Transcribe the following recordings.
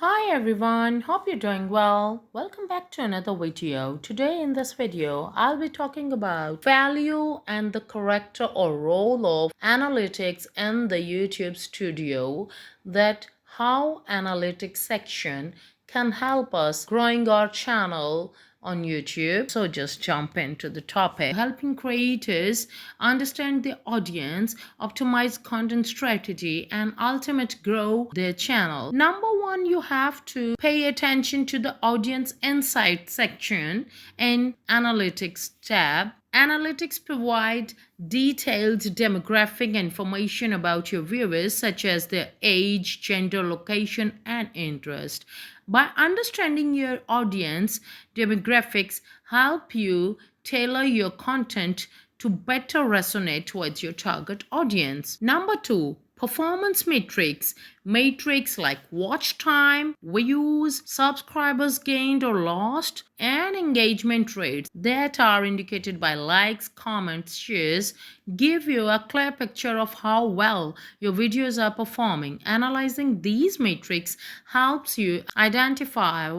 Hi everyone, hope you're doing well. Welcome back to another video. Today in this video, I'll be talking about value and the character or role of analytics in the YouTube studio, that how analytics section can help us growing our channel on YouTube. So just jump into the topic. Helping creators understand the audience, optimize content strategy, and ultimately grow their channel. Number one, you have to pay attention to the audience insight section in analytics tab. Analytics provide detailed demographic information about your viewers, such as their age, gender, location, and interest. By understanding your audience demographics, help you tailor your content to better resonate with your target audience. Number two, performance metrics. Metrics like watch time, views, subscribers gained or lost, and engagement rates that are indicated by likes, comments, shares give you a clear picture of how well your videos are performing. Analyzing these metrics helps you identify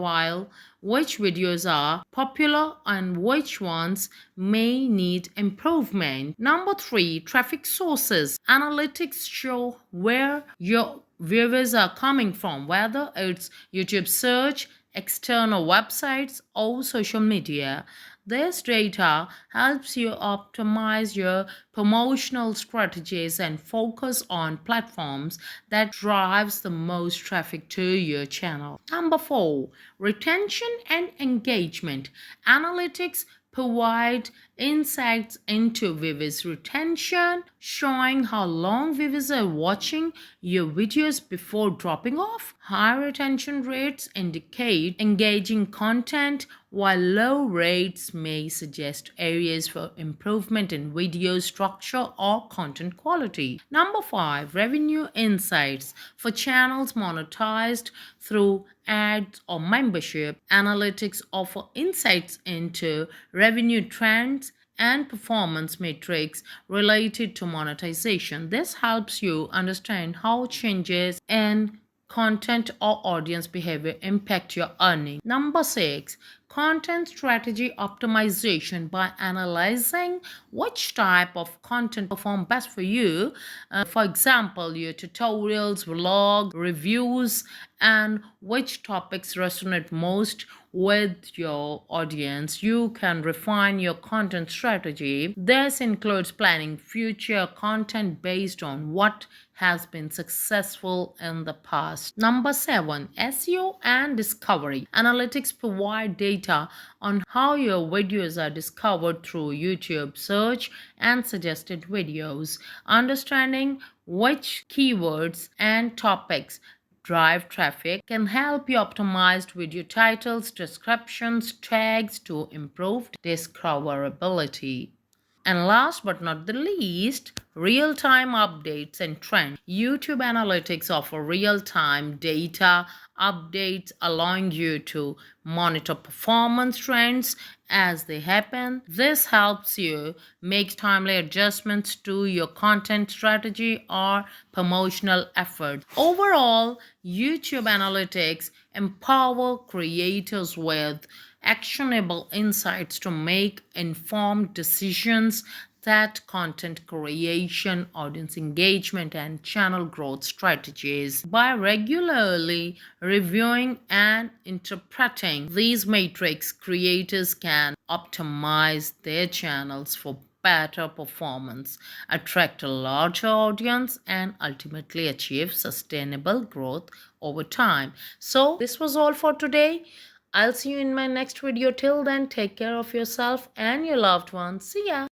which videos are popular and which ones may need improvement. Number three, traffic sources. Analytics show where your viewers are coming from, whether it's YouTube search, external websites, or social media. This data helps you optimize your promotional strategies and focus on platforms that drives the most traffic to your channel. Number four, retention and engagement. Analytics provide insights into viewers' retention, showing how long viewers are watching your videos before dropping off. High retention rates indicate engaging content, while low rates may suggest areas for improvement in video structure or content quality. Number five, revenue insights. For channels monetized through ads or membership, analytics offer insights into revenue trends and performance metrics related to monetization. This helps you understand how changes in content or audience behavior impact your earning. Number six, content strategy optimization. By analyzing which type of content perform best for you, for example, your tutorials, vlog, reviews, and which topics resonate most with your audience, you can refine your content strategy. This includes planning future content based on what has been successful in the past. Number seven, SEO and discovery. Analytics provide data on how your videos are discovered through YouTube search and suggested videos. Understanding which keywords and topics drive traffic can help you optimize video titles, descriptions, tags to improve discoverability. And last but not the least, real-time updates and trends. YouTube analytics offer real-time data updates, allowing you to monitor performance trends as they happen. This helps you make timely adjustments to your content strategy or promotional efforts. Overall, YouTube analytics empower creators with actionable insights to make informed decisions that content creation, audience engagement, and channel growth strategies. By regularly reviewing and interpreting these metrics, creators can optimize their channels for better performance, attract a larger audience, and ultimately achieve sustainable growth over time. So, this was all for today. I'll see you in my next video. Till then, take care of yourself and your loved ones. See ya.